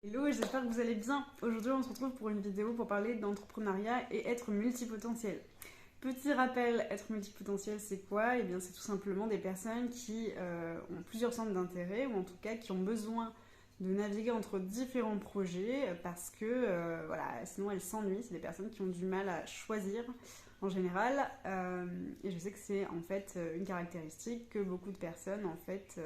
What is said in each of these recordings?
Hello, j'espère que vous allez bien. Aujourd'hui, on se retrouve pour une vidéo pour parler d'entrepreneuriat et être multipotentiel. Petit rappel, être multipotentiel, c'est quoi? Eh bien, c'est tout simplement des personnes qui ont plusieurs centres d'intérêt ou en tout cas qui ont besoin de naviguer entre différents projets parce que voilà, sinon elles s'ennuient. C'est des personnes qui ont du mal à choisir en général. Et je sais que c'est en fait une caractéristique que beaucoup de personnes en fait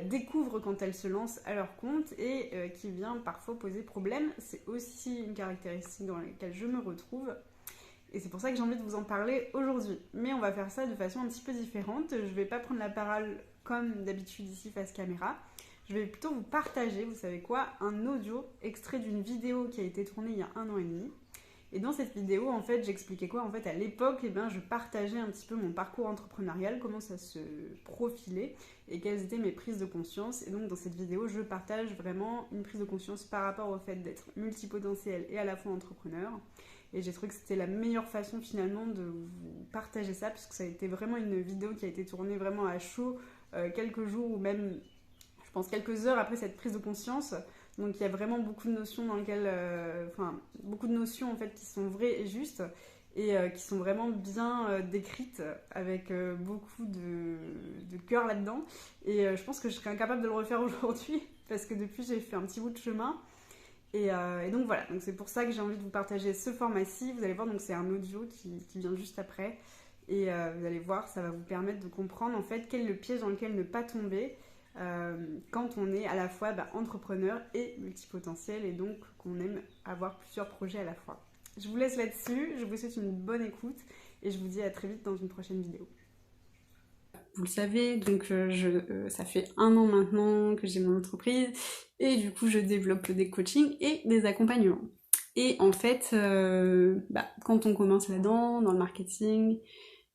découvrent quand elles se lancent à leur compte et qui vient parfois poser problème. C'est aussi une caractéristique dans laquelle je me retrouve et c'est pour ça que j'ai envie de vous en parler aujourd'hui. Mais on va faire ça de façon un petit peu différente. Je vais pas prendre la parole comme d'habitude ici face caméra. Je vais plutôt vous partager, vous savez quoi, un audio extrait d'une vidéo qui a été tournée il y a 1 an et demi. Et dans cette vidéo, en fait, j'expliquais quoi? En fait, à l'époque, je partageais un petit peu mon parcours entrepreneurial, comment ça se profilait et quelles étaient mes prises de conscience. Et donc, dans cette vidéo, je partage vraiment une prise de conscience par rapport au fait d'être multipotentiel et à la fois entrepreneur. Et j'ai trouvé que c'était la meilleure façon finalement de vous partager ça, puisque ça a été vraiment une vidéo qui a été tournée vraiment à chaud quelques jours ou même, je pense, quelques heures après cette prise de conscience. Donc il y a vraiment beaucoup de notions dans lesquelles, beaucoup de notions en fait qui sont vraies et justes et qui sont vraiment bien décrites avec beaucoup de cœur là-dedans. Et je pense que je serais incapable de le refaire aujourd'hui parce que depuis j'ai fait un petit bout de chemin. Et donc voilà, donc c'est pour ça que j'ai envie de vous partager ce format-ci. Vous allez voir, donc c'est un audio qui vient juste après. Et vous allez voir, ça va vous permettre de comprendre en fait quel est le piège dans lequel ne pas tomber quand on est à la fois entrepreneur et multipotentiel et donc qu'on aime avoir plusieurs projets à la fois. Je vous laisse là-dessus, je vous souhaite une bonne écoute et je vous dis à très vite dans une prochaine vidéo. Vous le savez, donc ça fait 1 an maintenant que j'ai mon entreprise et du coup je développe des coachings et des accompagnements. Et en fait, quand on commence là-dedans, dans le marketing,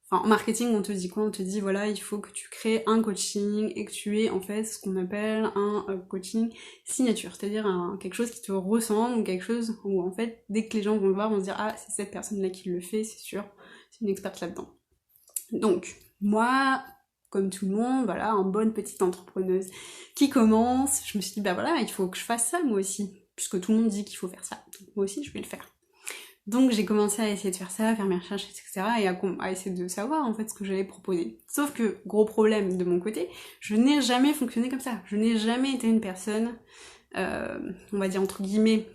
enfin, en marketing, on te dit quoi? On te dit, voilà, il faut que tu crées un coaching et que tu aies, en fait, ce qu'on appelle un coaching signature. C'est-à-dire quelque chose qui te ressemble ou quelque chose où, en fait, dès que les gens vont le voir, vont se dire, ah, c'est cette personne-là qui le fait, c'est sûr, c'est une experte là-dedans. Donc, moi, comme tout le monde, voilà, en bonne petite entrepreneuse qui commence, je me suis dit, bah voilà, il faut que je fasse ça, moi aussi. Puisque tout le monde dit qu'il faut faire ça. Donc, moi aussi, je vais le faire. Donc j'ai commencé à essayer de faire ça, à faire mes recherches, etc. et à essayer de savoir en fait ce que j'allais proposer. Sauf que, gros problème de mon côté, je n'ai jamais fonctionné comme ça. Je n'ai jamais été une personne, on va dire entre guillemets,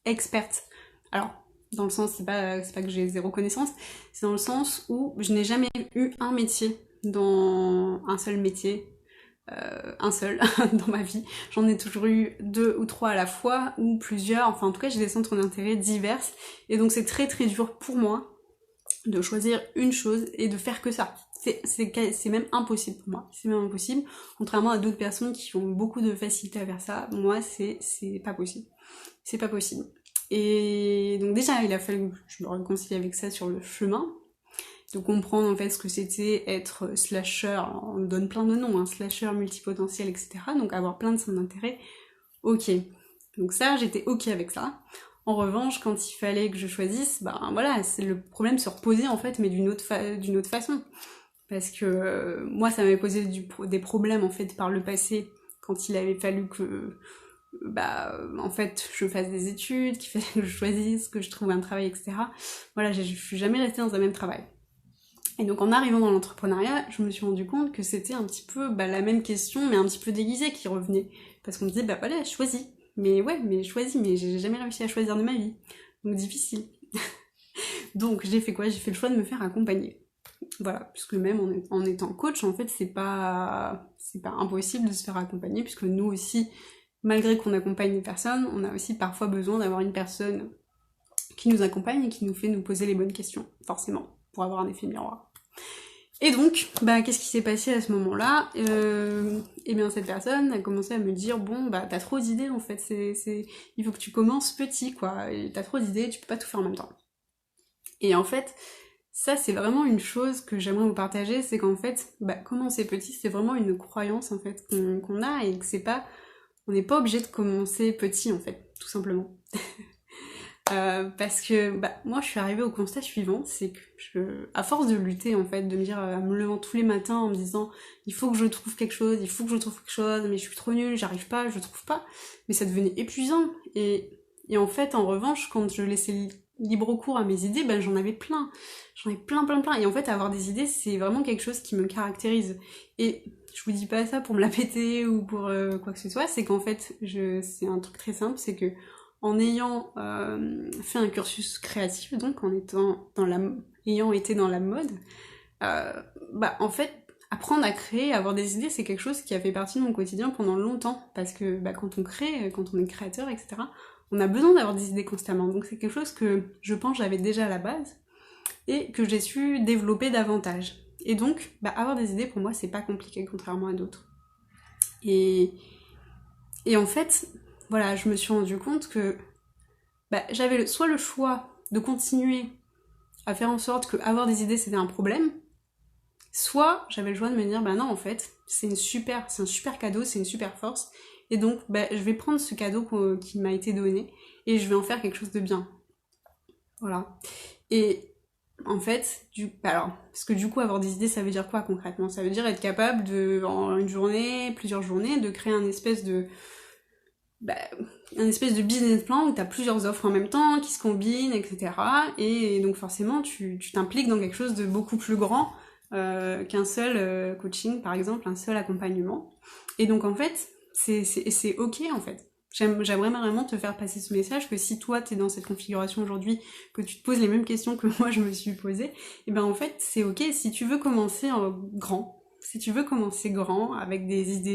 experte. Alors, dans le sens, c'est pas que j'ai zéro connaissance, c'est dans le sens où je n'ai jamais eu un métier dans un seul métier un seul dans ma vie. J'en ai toujours eu 2 ou 3 à la fois, ou plusieurs. Enfin, en tout cas, j'ai des centres d'intérêt divers. Et donc, c'est très très dur pour moi de choisir une chose et de faire que ça. C'est même impossible pour moi. C'est même impossible. Contrairement à d'autres personnes qui ont beaucoup de facilité à faire ça, moi, c'est pas possible. C'est pas possible. Et donc déjà, il a fallu que je me réconcilie avec ça sur le chemin, de comprendre en fait ce que c'était être slasher, on donne plein de noms, hein, slasher, multipotentiel, etc. Donc avoir plein de centres d'intérêt, ok. Donc ça, j'étais ok avec ça. En revanche, quand il fallait que je choisisse, ben voilà, c'est le problème se reposer en fait, mais d'une autre façon. Parce que moi, ça m'avait posé des problèmes en fait par le passé, quand il avait fallu que en fait, je fasse des études, qu'il fallait que je choisisse, que je trouve un travail, etc. Voilà, je suis jamais restée dans un même travail. Et donc en arrivant dans l'entrepreneuriat, je me suis rendu compte que c'était un petit peu la même question, mais un petit peu déguisée qui revenait. Parce qu'on me disait, bah voilà, choisis. Mais ouais, mais choisis, mais j'ai jamais réussi à choisir de ma vie. Donc difficile. Donc j'ai fait quoi? J'ai fait le choix de me faire accompagner. Voilà, puisque même en étant coach, en fait, c'est pas impossible de se faire accompagner, puisque nous aussi, malgré qu'on accompagne des personnes, on a aussi parfois besoin d'avoir une personne qui nous accompagne et qui nous fait nous poser les bonnes questions, forcément, pour avoir un effet miroir. Et donc, qu'est-ce qui s'est passé à ce moment-là? Eh bien, cette personne a commencé à me dire, bon, t'as trop d'idées, en fait, il faut que tu commences petit, quoi, et t'as trop d'idées, tu peux pas tout faire en même temps. Et en fait, ça, c'est vraiment une chose que j'aimerais vous partager, c'est qu'en fait, commencer petit, c'est vraiment une croyance, en fait, qu'on a, et que on n'est pas obligé de commencer petit, en fait, tout simplement. Parce que moi je suis arrivée au constat suivant, c'est que à force de lutter en fait, de me dire, en me levant tous les matins en me disant il faut que je trouve quelque chose, il faut que je trouve quelque chose, mais je suis trop nulle, j'arrive pas, je trouve pas, mais ça devenait épuisant. Et en fait, en revanche, quand je laissais libre cours à mes idées, j'en avais plein. J'en ai plein, plein, plein. Et en fait, avoir des idées, c'est vraiment quelque chose qui me caractérise. Et je vous dis pas ça pour me la péter ou pour quoi que ce soit, c'est qu'en fait, c'est un truc très simple, c'est que en ayant fait un cursus créatif, donc en étant ayant été dans la mode, en fait, apprendre à créer, avoir des idées, c'est quelque chose qui a fait partie de mon quotidien pendant longtemps. Parce que quand on crée, quand on est créateur, etc., on a besoin d'avoir des idées constamment. Donc c'est quelque chose que je pense j'avais déjà à la base et que j'ai su développer davantage. Et donc, avoir des idées, pour moi, c'est pas compliqué, contrairement à d'autres. Et en fait, voilà, je me suis rendu compte que j'avais soit le choix de continuer à faire en sorte que avoir des idées, c'était un problème, soit j'avais le choix de me dire, non, en fait, c'est un super cadeau, c'est une super force, et donc, je vais prendre ce cadeau qui m'a été donné, et je vais en faire quelque chose de bien. Voilà. Et en fait, parce que du coup, avoir des idées, ça veut dire quoi concrètement? Ça veut dire être capable de, en une journée, plusieurs journées, de créer un espèce de business plan où tu as plusieurs offres en même temps qui se combinent, etc. Et donc forcément, tu t'impliques dans quelque chose de beaucoup plus grand qu'un seul coaching, par exemple, un seul accompagnement. Et donc en fait, c'est ok en fait. J'aimerais vraiment te faire passer ce message que si toi t'es dans cette configuration aujourd'hui, que tu te poses les mêmes questions que moi je me suis posée, et en fait c'est ok si tu veux commencer en grand. Si tu veux commencer grand, avec des idées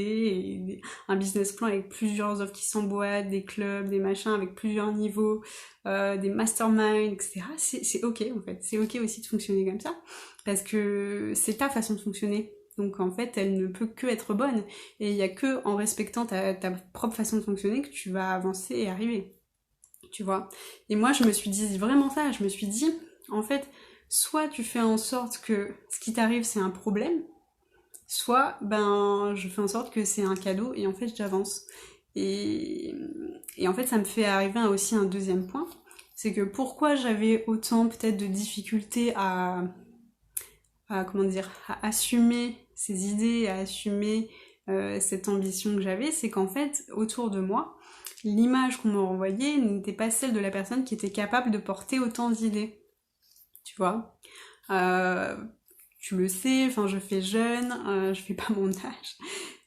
et un business plan avec plusieurs offres qui s'emboîtent, des clubs, des machins avec plusieurs niveaux, des masterminds, etc. C'est ok en fait. C'est ok aussi de fonctionner comme ça parce que c'est ta façon de fonctionner. Donc en fait, elle ne peut que être bonne. Et il n'y a que en respectant ta propre façon de fonctionner que tu vas avancer et arriver. Tu vois. Et moi, je me suis dit vraiment ça. Je me suis dit, en fait, soit tu fais en sorte que ce qui t'arrive, c'est un problème, soit je fais en sorte que c'est un cadeau et en fait j'avance. Et en fait ça me fait arriver à aussi un deuxième point, c'est que pourquoi j'avais autant peut-être de difficultés à assumer ces idées, à assumer cette ambition que j'avais, c'est qu'en fait autour de moi, l'image qu'on me renvoyait n'était pas celle de la personne qui était capable de porter autant d'idées. Tu vois, tu le sais, je fais jeune, je fais pas mon âge.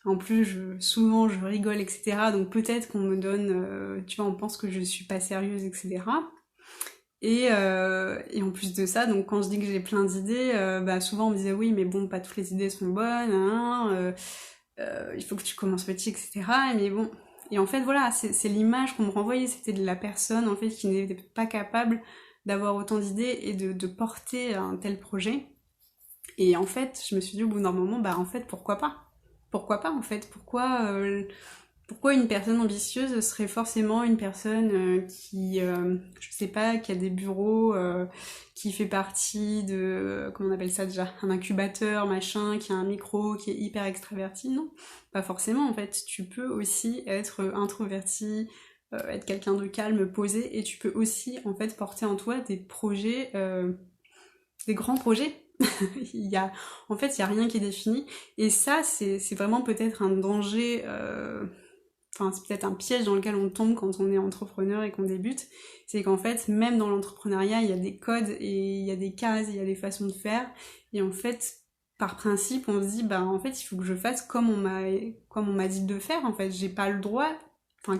En plus, souvent je rigole, etc. Donc peut-être qu'on me donne, tu vois, on pense que je suis pas sérieuse, etc. Et en plus de ça, donc quand je dis que j'ai plein d'idées, souvent on me disait oui, mais bon, pas toutes les idées sont bonnes, hein, il faut que tu commences petit, etc. Mais bon, et en fait voilà, c'est l'image qu'on me renvoyait, c'était de la personne en fait qui n'était pas capable d'avoir autant d'idées et de porter un tel projet. Et en fait, je me suis dit au bout d'un moment, en fait, pourquoi pas? Pourquoi pas, en fait? Pourquoi une personne ambitieuse serait forcément une personne qui, je sais pas, qui a des bureaux, qui fait partie de, comment on appelle ça déjà? Un incubateur, machin, qui a un micro, qui est hyper extraverti? Non, pas forcément, en fait. Tu peux aussi être introverti, être quelqu'un de calme, posé, et tu peux aussi, en fait, porter en toi des projets, des grands projets. En fait, il y a rien qui est défini. Et ça, c'est vraiment peut-être un danger, c'est peut-être un piège dans lequel on tombe quand on est entrepreneur et qu'on débute. C'est qu'en fait, même dans l'entrepreneuriat, il y a des codes et il y a des cases, il y a des façons de faire. Et en fait, par principe, on se dit, en fait, il faut que je fasse comme on m'a dit de faire. En fait, j'ai pas le droit,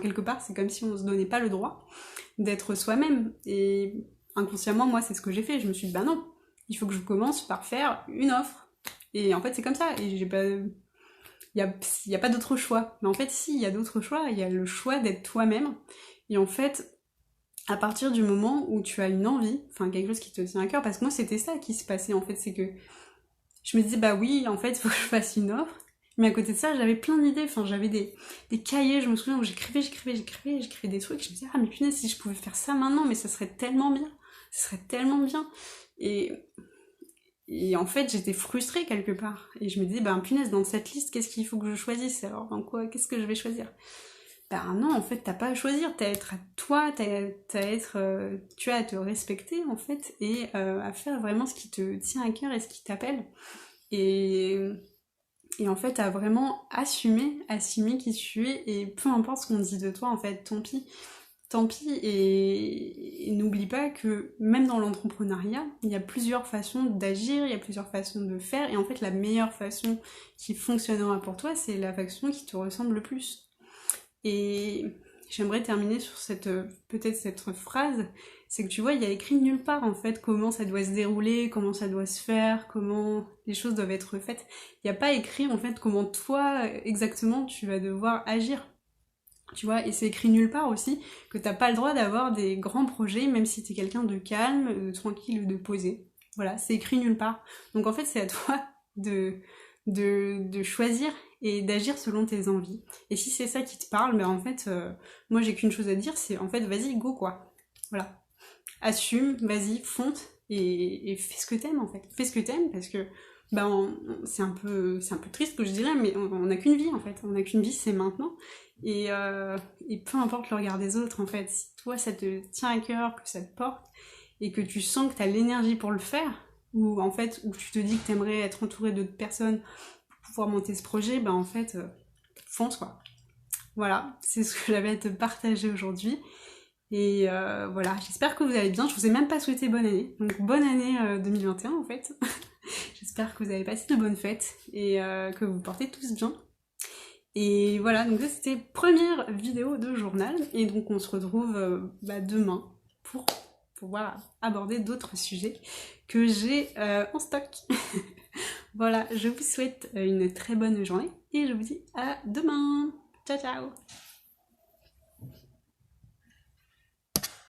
quelque part, c'est comme si on se donnait pas le droit d'être soi-même. Et inconsciemment, moi, c'est ce que j'ai fait. Je me suis dit, non, il faut que je commence par faire une offre. Et en fait, c'est comme ça. Et j'ai pas... Il n'y a pas d'autre choix. Mais en fait, si, il y a d'autres choix. Il y a le choix d'être toi-même. Et en fait, à partir du moment où tu as une envie, quelque chose qui te tient à cœur, parce que moi, c'était ça qui se passait, en fait, c'est que je me disais, oui, en fait, il faut que je fasse une offre. Mais à côté de ça, j'avais plein d'idées. J'avais des cahiers, je me souviens, où j'écrivais des trucs. Je me disais, mais punaise, si je pouvais faire ça maintenant, mais ça serait tellement bien. Ce serait tellement bien. Et en fait, j'étais frustrée quelque part. Et je me disais, punaise, dans cette liste, qu'est-ce qu'il faut que je choisisse? Alors, qu'est-ce que je vais choisir? ben non, en fait, t'as pas à choisir, t'as à être à toi, tu as à te respecter, en fait, et à faire vraiment ce qui te tient à cœur et ce qui t'appelle. Et, et en fait, à vraiment assumer qui tu es, et peu importe ce qu'on dit de toi, en fait, tant pis, et n'oublie pas que même dans l'entrepreneuriat, il y a plusieurs façons d'agir, il y a plusieurs façons de faire, et en fait, la meilleure façon qui fonctionnera pour toi, c'est la façon qui te ressemble le plus. Et j'aimerais terminer sur peut-être cette phrase, c'est que tu vois, il y a écrit nulle part en fait comment ça doit se dérouler, comment ça doit se faire, comment les choses doivent être faites. Il n'y a pas écrit en fait comment toi exactement tu vas devoir agir. Tu vois, et c'est écrit nulle part aussi que t'as pas le droit d'avoir des grands projets, même si t'es quelqu'un de calme, de tranquille, de posé. Voilà, c'est écrit nulle part. Donc en fait, c'est à toi de choisir et d'agir selon tes envies. Et si c'est ça qui te parle, ben en fait, moi j'ai qu'une chose à dire, c'est en fait, vas-y, go quoi. Voilà. Assume, vas-y, fonce et fais ce que t'aimes en fait. Fais ce que t'aimes parce que ben c'est un peu triste que je dirais, mais on n'a qu'une vie en fait. On n'a qu'une vie, c'est maintenant. Et peu importe le regard des autres en fait. Si toi ça te tient à cœur, que ça te porte et que tu sens que t'as l'énergie pour le faire, ou en fait où tu te dis que t'aimerais être entouré d'autres personnes pour pouvoir monter ce projet, ben en fait fonce quoi. Voilà, c'est ce que j'avais à te partager aujourd'hui. Et voilà, j'espère que vous allez bien. Je vous ai même pas souhaité bonne année. Donc bonne année 2021 en fait. J'espère que vous avez passé de bonnes fêtes et que vous portez tous bien. Et voilà, donc ça c'était première vidéo de journal. Et donc on se retrouve demain pour pouvoir aborder d'autres sujets que j'ai en stock. Voilà, je vous souhaite une très bonne journée et je vous dis à demain. Ciao ciao.